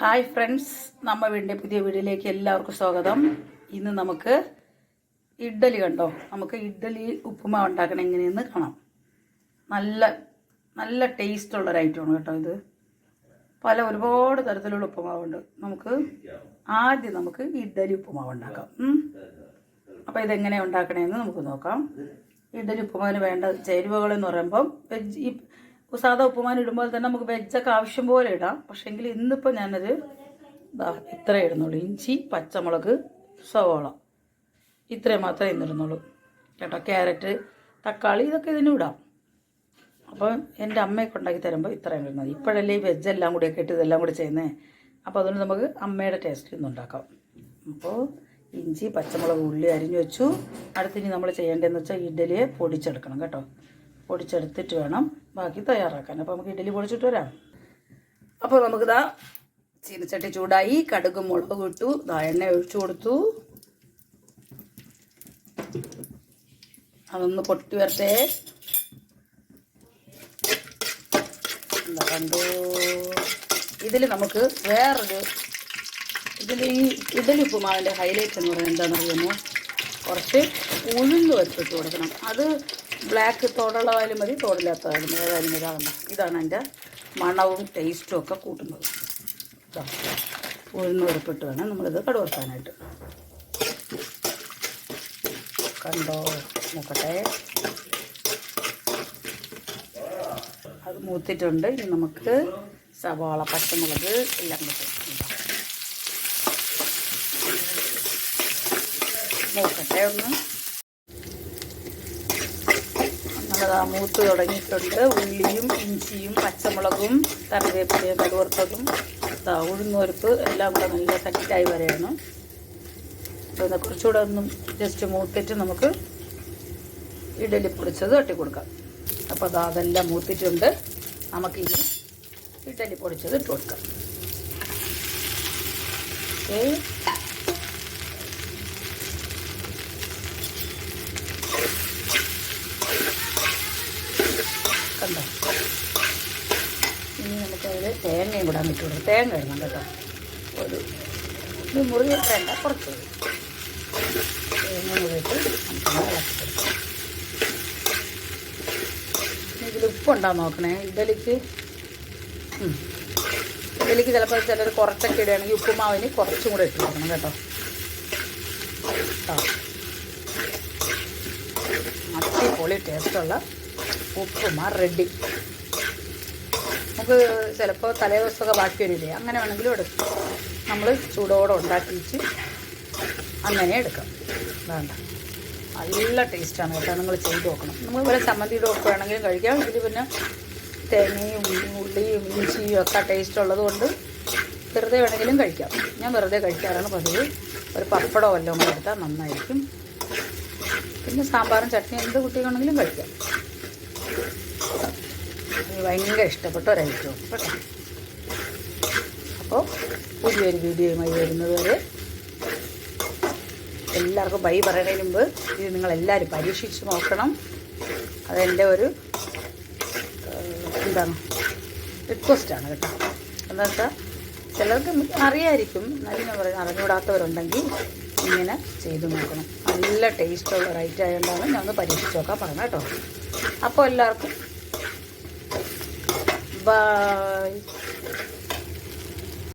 Hi friends, നമ്മ വീടിൻ്റെ പുതിയ വീഡിയോയിലേക്ക് എല്ലാവർക്കും സ്വാഗതം. ഇന്ന് നമുക്ക് ഇഡ്ഡലി കണ്ടോ, നമുക്ക് ഇഡ്ഡലി ഉപ്പുമാവ് ഉണ്ടാക്കണം എങ്ങനെയെന്ന് കാണാം. നല്ല നല്ല ടേസ്റ്റുള്ളൊരു ഐറ്റമാണ് കേട്ടോ ഇത്. ഒരുപാട് തരത്തിലുള്ള ഉപ്പുമാവുണ്ട്. നമുക്ക് ഇഡ്ഡലി ഉപ്പുമാവ് ഉണ്ടാക്കാം. അപ്പോൾ ഇതെങ്ങനെയാണ് ഉണ്ടാക്കണമെന്ന് നമുക്ക് നോക്കാം. ഇഡ്ഡലി ഉപ്പുമാവിന് വേണ്ട ചേരുവകളെന്ന് പറയുമ്പം സാധാ ഉപ്പുമാൻ ഇടുമ്പോൾ തന്നെ നമുക്ക് വെജൊക്കെ ആവശ്യം പോലെ ഇടാം. പക്ഷേങ്കിൽ ഇന്നിപ്പോൾ ഞാനൊരു ഇത്ര ഇടുന്നുള്ളൂ. ഇഞ്ചി, പച്ചമുളക്, സവോള ഇത്രയും മാത്രമേ ഇന്നിടുന്നുള്ളൂ കേട്ടോ. ക്യാരറ്റ്, തക്കാളി ഇതൊക്കെ ഇതിന് ഇടാം. അപ്പോൾ എൻ്റെ അമ്മയൊക്കെ ഉണ്ടാക്കി തരുമ്പോൾ ഇത്രയും ഇടുന്നത്. ഇപ്പോഴല്ലേ ഈ വെജെല്ലാം കൂടിയൊക്കെ ഇട്ട് ഇതെല്ലാം കൂടി ചെയ്യുന്നത്. അപ്പോൾ അതുകൊണ്ട് നമുക്ക് അമ്മയുടെ ടേസ്റ്റിൽ നിന്ന് ഉണ്ടാക്കാം. അപ്പോൾ ഇഞ്ചി, പച്ചമുളക്, ഉള്ളി അരിഞ്ഞു വെച്ചു. അടുത്തിനി നമ്മൾ ചെയ്യേണ്ടതെന്ന് വെച്ചാൽ ഇഡ്ഡലിയെ പൊടിച്ചെടുക്കണം കേട്ടോ. പൊടിച്ചെടുത്തിട്ട് വേണം ബാക്കി തയ്യാറാക്കാൻ. അപ്പോൾ നമുക്ക് ഇഡ്ഡലി പൊടിച്ചിട്ട് വരാം. അപ്പോൾ നമുക്കിതാ ചീനച്ചട്ടി ചൂടായി, കടുകും മുളകും ഇട്ടു, എണ്ണ ഒഴിച്ചു കൊടുത്തു. അതൊന്ന് പൊട്ടി വരട്ടെ. എന്താ കണ്ടു. ഇതിൽ നമുക്ക് ഈ ഇഡ്ഡലി ഉപ്പുമാവിൻ്റെ ഹൈലൈറ്റ് എന്ന് പറയുന്നത് എന്താണെന്നറിയുമോ, കുറച്ച് ഉഴുന്ന് വെച്ചിട്ട് കൊടുക്കണം. അത് ബ്ലാക്ക് തോടുള്ളതായാലും മതി, തോടില്ലാത്തതായാലും മതി, ഏതായാലും ഇതാണ് എൻ്റെ മണവും ടേസ്റ്റും ഒക്കെ കൂട്ടുന്നത്. ഉഴുന്ന് ഉറപ്പിട്ട് വേണം നമ്മളിത് കടുവറുക്കാനായിട്ട്. കണ്ടോ, നോക്കട്ടെ. അത് മൂത്തിട്ടുണ്ട്. ഇനി നമുക്ക് സവാള, പച്ചമുളക് എല്ലാം കിട്ടും. നോക്കട്ടെ ഒന്ന്. നമ്മളതാ മൂത്ത് തുടങ്ങിയിട്ടുണ്ട്. ഉള്ളിയും ഇഞ്ചിയും പച്ചമുളകും കറിവേപ്പിലയും കടുവറുത്തതും ഉഴുന്നുപരിപ്പ് എല്ലാം കൂടെ നല്ല സെറ്റായി വരെയാണ്. അപ്പോൾ കുറച്ചുകൂടെ ഒന്നും ജസ്റ്റ് മൂത്തിട്ട് നമുക്ക് ഇഡ്ഡലി പൊടിച്ചത് തട്ടിക്കൊടുക്കാം. അപ്പോൾ അതെല്ലാം മൂത്തിട്ടുണ്ട്. നമുക്കിനി ഇഡ്ഡലി പൊടിച്ചത് ഇട്ട് കൊടുക്കാം. ഓക്കെ, കണ്ടോ. ഇനി നമുക്കതിൽ തേങ്ങയും കൂടാൻ ഇട്ട് കൊടുക്കും. തേങ്ങ ഇടണം കേട്ടോ. ഒരു മുറി വേണ്ട, കുറച്ച് തേങ്ങ കൂടെ ഇട്ട് നമുക്ക് ഇളക്കി കൊടുക്കാം. ഇതിൽ ഉപ്പുണ്ടാകും നോക്കണേ. ഇഡ്ഡലിക്ക് ചിലപ്പോൾ ചിലർ കുറച്ചൊക്കെ ഇടുകയാണെങ്കിൽ ഉപ്പുമാവിന് കുറച്ചും കൂടെ ഇട്ട് കൊടുക്കണം കേട്ടോ. അടിപൊളി ടേസ്റ്റുള്ള ഉപ്പുമാ റെഡി. നമുക്ക് ചിലപ്പോൾ തലേ ദിവസമൊക്കെ ബാക്കി വരില്ലേ, അങ്ങനെ വേണമെങ്കിലും എടുക്കാം. നമ്മൾ ചൂടോടെ ഉണ്ടാക്കിയിട്ട് അങ്ങനെ എടുക്കാം. വേണ്ട, നല്ല ടേസ്റ്റാണ് കേട്ടോ. നിങ്ങൾ ചെയ്ത് നോക്കണം. നമ്മൾ ഇവിടെ ചമ്മന്തിയുടെ ഒക്കെ വേണമെങ്കിലും കഴിക്കാം. ഇതിൽ പിന്നെ തേങ്ങയും ഉള്ളിയും ഇഞ്ചിയും ഒക്കെ ടേസ്റ്റ് ഉള്ളത് കൊണ്ട് വെറുതെ വേണമെങ്കിലും കഴിക്കാം. ഞാൻ വെറുതെ കഴിക്കാറാണ് പതിവ്. ഒരു പപ്പടമോ വല്ലതും കൂടെ എടുത്താൽ നന്നായിരിക്കും. പിന്നെ സാമ്പാറും ചട്നി എന്ത് കുട്ടികളാണെങ്കിലും കഴിക്കാം. ഭയങ്കര ഇഷ്ടപ്പെട്ട ഒരൈറ്റവും കേട്ടോ. അപ്പോൾ പുതിയൊരു വീഡിയോയുമായി വരുന്നത് വരെ എല്ലാവർക്കും ബൈ പറയുന്നതിന് മുമ്പ് ഇത് നിങ്ങളെല്ലാവരും പരീക്ഷിച്ച് നോക്കണം. അതെൻ്റെ ഒരു റിക്വസ്റ്റാണ് കേട്ടോ. എന്താ വെച്ചാൽ ചിലർക്ക് അറിയായിരിക്കും, നല്ല പറയുന്നത് അറിഞ്ഞുകൂടാത്തവരുണ്ടെങ്കിൽ ഇങ്ങനെ ചെയ്ത് നോക്കണം. നല്ല ടേസ്റ്റുള്ള റൈറ്റ് ആയതുകൊണ്ടാണ് ഞാൻ ഒന്ന് പരീക്ഷിച്ച് നോക്കാൻ പറഞ്ഞത് കേട്ടോ. അപ്പോൾ എല്ലാവർക്കും ബൈ.